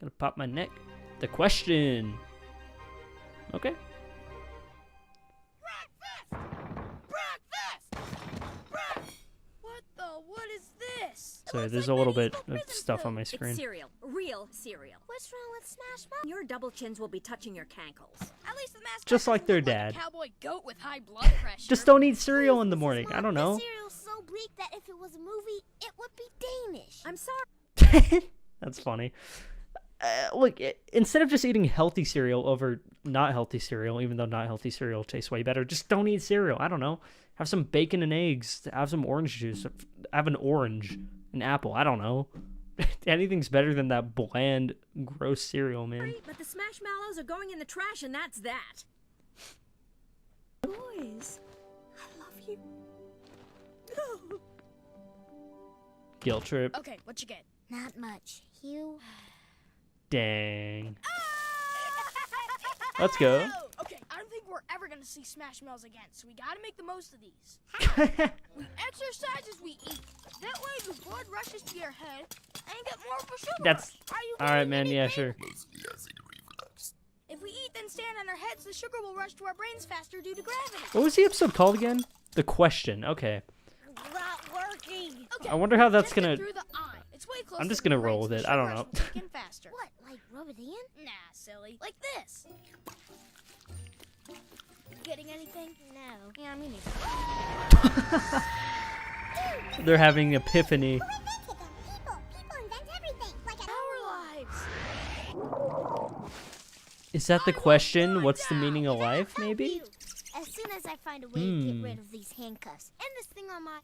Gonna pop my neck. The question. Okay. What is this? Sorry, there's a little bit of stuff on my screen. It's cereal. Real cereal. What's wrong with Smash Mouth? Your double chins will be touching your cankles. At least the mascot Just like their doesn't look dad. Like a cowboy goat with high blood pressure. Just don't eat cereal in the morning. I don't know. The cereal's so bleak that if it was a movie, it would be Danish. I'm sorry. That's funny. Look, instead of just eating healthy cereal over not healthy cereal, even though not healthy cereal tastes way better, just don't eat cereal. I don't know. Have some bacon and eggs. Have some orange juice. Have an orange, an apple. I don't know. Anything's better than that bland, gross cereal, man. But the Smashmallows are going in the trash, and that's that. Boys, I love you. Guilt trip. Okay, what you get? Not much. You? Dang. Let's go. Okay, I don't think we're ever gonna see Smash Mouths again, so we gotta make the most of these. We exercise as we eat. That way the blood rushes to your head and you get more of a sugar That's rush. Are you alright, getting man. Yeah, anything? sure. If we eat then stand on our heads, the sugar will rush to our brains faster due to gravity. What was the episode called again? The question. Okay. Not working. Okay, I wonder how that's just get gonna. through the eye. It's way closer I'm just to the gonna roll brain, with so it. I the don't sugar know. rush will kick in faster. What, like rub it in? Nah, silly. Like this. Getting anything? No. Yeah, me neither. They're having epiphany. People invent everything. Like Our lives. Is that the question? What's the meaning of life? Maybe. As soon as I find a way to get rid of these handcuffs and this thing on my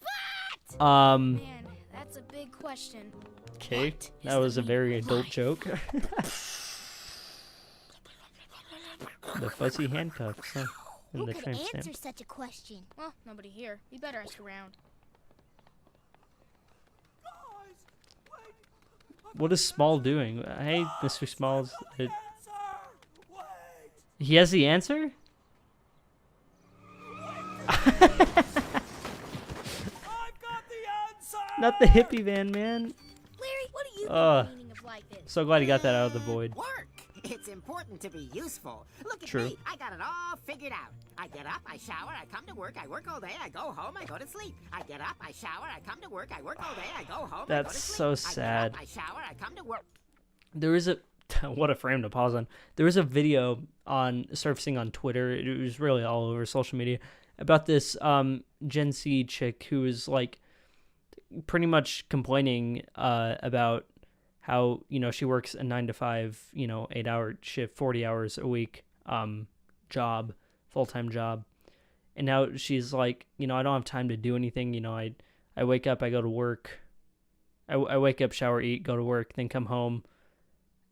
Man, that's a big question. Okay, that was a very adult joke. The fuzzy handcuffs, huh? Who And the could tramp answer stamp. such a question? Well, nobody here. We better ask around. What is Small doing? Hey, Mr. Smalls. He has the answer? Not the hippie van, man. Larry, what do you think Ugh. the meaning of life is? So glad he got that out of the void. Work. It's important to be useful. Look at True. me. I got it all figured out. I get up, I shower, I come to work, I work all day, I go home, I go to sleep. I get up, I shower, I come to work, I work all day, I go home, I go to That's sleep. so I sad. get up, I shower, I come to work. There was a what a frame to pause on. There was a video on surfacing on Twitter. It was really all over social media about this Gen Z chick who was like pretty much complaining about how, you know, she works a 9 to 5, you know, 8-hour shift, 40 hours a week job, full-time job. And now she's like, you know, I don't have time to do anything. You know, I wake up, I go to work. I wake up, shower, eat, go to work, then come home,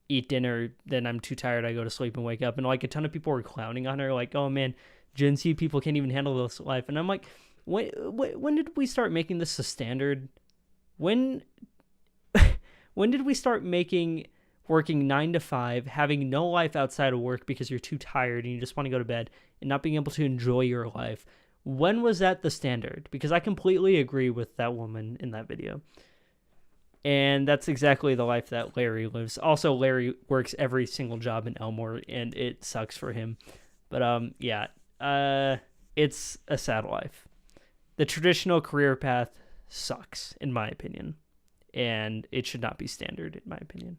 eat dinner, then I'm too tired, I go to sleep and wake up. And like a ton of people were clowning on her, like, oh man, Gen Z people can't even handle this life. And I'm like, when did we start making this a standard? When did we start making working 9 to 5, having no life outside of work because you're too tired and you just want to go to bed and not being able to enjoy your life? When was that the standard? Because I completely agree with that woman in that video. And that's exactly the life that Larry lives. Also, Larry works every single job in Elmore, and it sucks for him. But yeah, it's a sad life. The traditional career path sucks, in my opinion. And it should not be standard, in my opinion.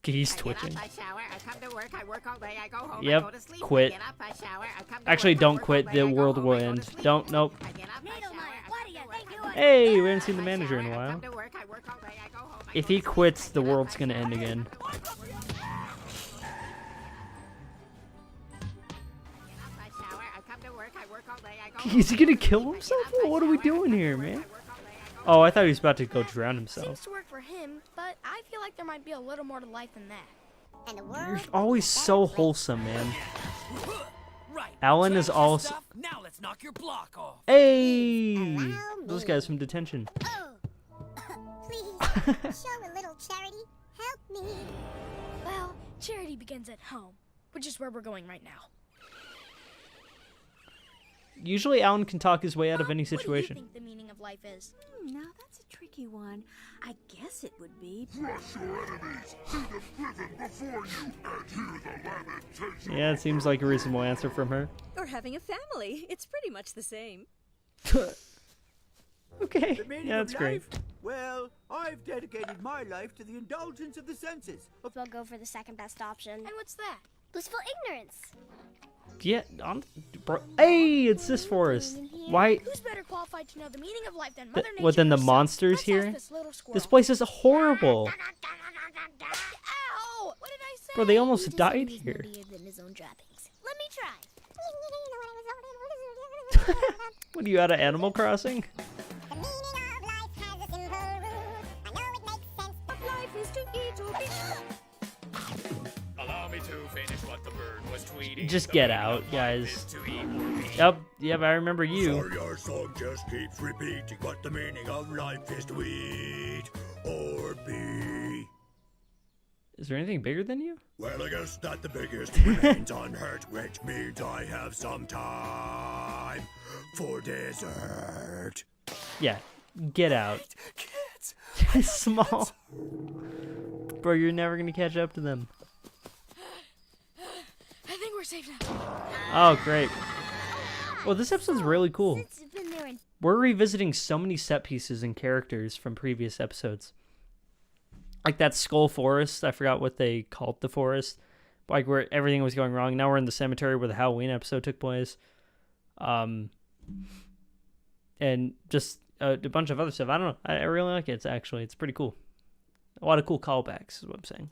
He's twitching. I get up, I shower, I come to work, I work all day, I go home, Yep, I go to sleep. quit. I get up, I shower, I come to Actually, work, I don't work all quit. day, The I go world home, will I go to end. sleep. Don't, nope. I get up, I shower, I come to work, I work Hey, all we haven't day, seen the I manager in a shower, I while. come to work, I work all day, I go home, I If go he to sleep. quits, I the get up, world's I gonna shower, end I again. come to work, I work all day, I go home, Is he gonna kill himself? Or what are we doing here, man? Oh, I thought he was about to go drown himself. Seems to work for him, but I feel like there might be a little more to life than that. And the You're world always so wholesome, man. Right. Alan is Trash all. stuff. Now let's knock your block off. Hey! Allow Those me. guys from detention. Oh. Please, show a little charity. Help me. Well, charity begins at home, which is where we're going right now. Usually Alan can talk his way out of any What do you situation. think the meaning of life is? Now that's a tricky one. I guess it would be. Yeah, it seems like a reasonable answer from her. Or having a family. It's pretty much the same. Okay, The meaning yeah, of that's great. life? Well, I've dedicated my life to the indulgence of the senses. We'll go for the second best option. And what's that? Blissful ignorance. Yeah, bro. Hey, it's this forest. Why? Who's better qualified to know the meaning of life than Mother Nature What, than the herself? monsters Let's ask here? This little squirrel. This place is horrible. Ow! What did I say? Bro, they almost He just died said he's here. nerdier than his own droppings. Let me try. What are you out of Animal Crossing? The meaning of life has a simple rule. I know it makes sense, but life is to eat or be. Allow me to finish what the bird was tweeting. Just The get meaning out, of life guys. is to eat or be. Yep, I remember you. So your song just keeps repeating what the meaning of life is to eat or be. Is there anything bigger than you? Well, I guess that the biggest remains unhurt, which means I have some time for dessert. Yeah, get out. Kids. Small. Bro, you're never gonna catch up to them. I think we're safe now. Oh, great. Well, this episode's really cool. Since you've been there and We're revisiting so many set pieces and characters from previous episodes. Like that Skull Forest, I forgot what they called the forest. Like where everything was going wrong. Now we're in the cemetery where the Halloween episode took place. And just a bunch of other stuff. I don't know. I really like it. It's pretty cool. A lot of cool callbacks is what I'm saying.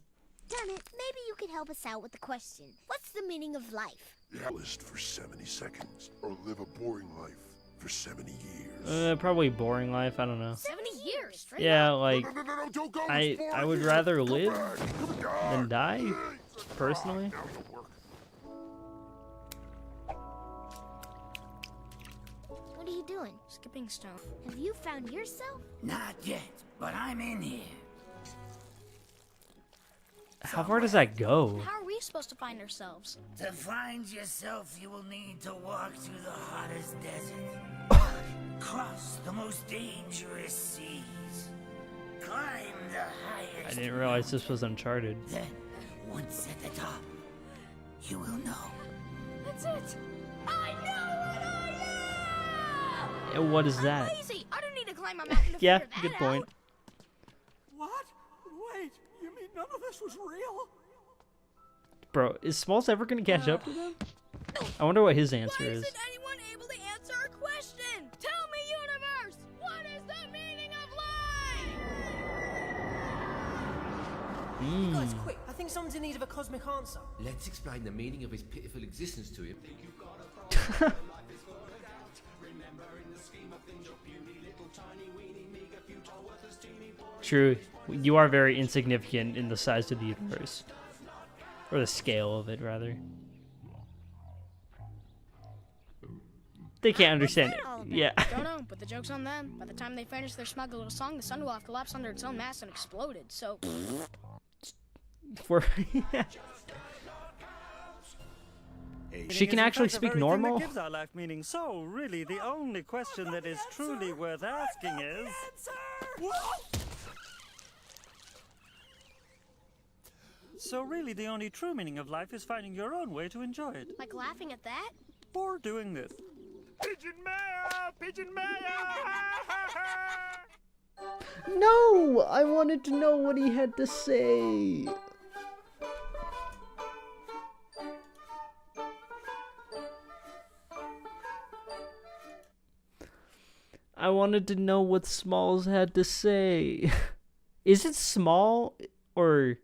Damn it, maybe you could help us out with the question. What's the meaning of life? List for 70 seconds or live a boring life for 70 years. Probably boring life. I don't know. 70 years straight Yeah, up. like No, don't go. I It's boring would here. rather Come live back. Come back. than die, personally. Now it'll work. What are you doing? Skipping stone. Have you found yourself? Not yet, but I'm in here. How far does that go? How are we supposed to find ourselves? To find yourself, you will need to walk through the hottest desert. Cross the most dangerous seas. Climb the I highest. didn't realize this was Uncharted. Then, once at the top, you will know. That's it. I know what I am! What is that? I'm lazy. I don't need to climb a mountain to Yeah, figure that good point. out. What? Wait, you mean none of this was real? Bro, is Smalls ever gonna catch up to them? I wonder what his answer Why is. isn't anyone able to answer our question? Tell me, universe, what is the meaning of life? Guys, quick. I think someone's in need of a cosmic answer. Let's explain the meaning of his pitiful existence to him. True, you are very insignificant in the size of the universe. Or the scale of it, rather. They can't understand it. Yeah. Don't know, but the joke's on them. By the time they finish their smug little song, the sun will have collapsed under its own mass and exploded. So, For She can actually speak normal. That gives our life meaning. So, really, the only question that is truly worth asking is. So, really, the only true meaning of life is finding your own way to enjoy it. like laughing at that? Or doing this. Pigeon mayor! Pigeon mayor! No! I wanted to know what he had to say. I wanted to know what Smalls had to say. Is it Small or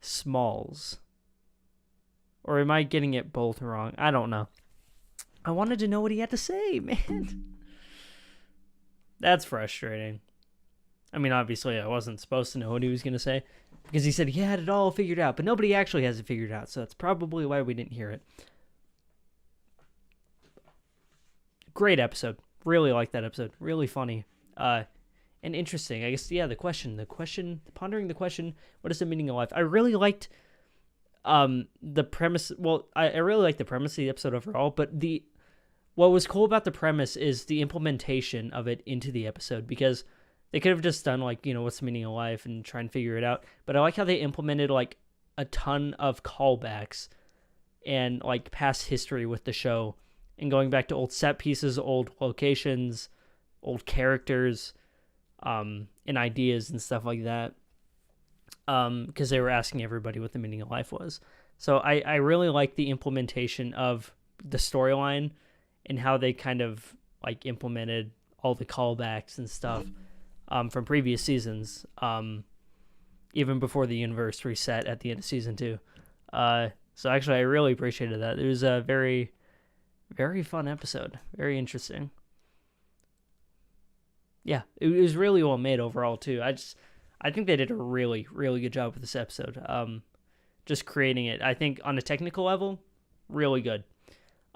Smalls? Or am I getting it both wrong? I don't know. I wanted to know what he had to say, man. That's frustrating. I mean, obviously, I wasn't supposed to know what he was going to say. Because he said he had it all figured out. But nobody actually has it figured out. So that's probably why we didn't hear it. Great episode. Really liked that episode. Really funny. And interesting. I guess, yeah, the question, pondering the question, what is the meaning of life? I really liked the premise. Well, I really liked the premise of the episode overall, but the what was cool about the premise is the implementation of it into the episode, because they could have just done like, what's the meaning of life and try and figure it out. But I like how they implemented like a ton of callbacks and like past history with the show and going back to old set pieces, old locations, old characters, and ideas and stuff like that. Because they were asking everybody what the meaning of life was. So I really like the implementation of the storyline and how they kind of like implemented all the callbacks and stuff from previous seasons, even before the universe reset at the end of season 2. So actually, I really appreciated that. It was a very, very fun episode. Very interesting. Yeah, it was really well made overall too. I think they did a really, really good job with this episode. Just creating it. I think on a technical level, really good.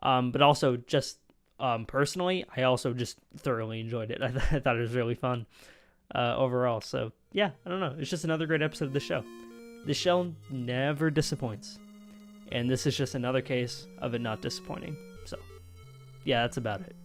But also just personally, I also just thoroughly enjoyed it. I thought it was really fun overall. So yeah, I don't know. It's just another great episode of the show. The show never disappoints. And this is just another case of it not disappointing. So yeah, that's about it.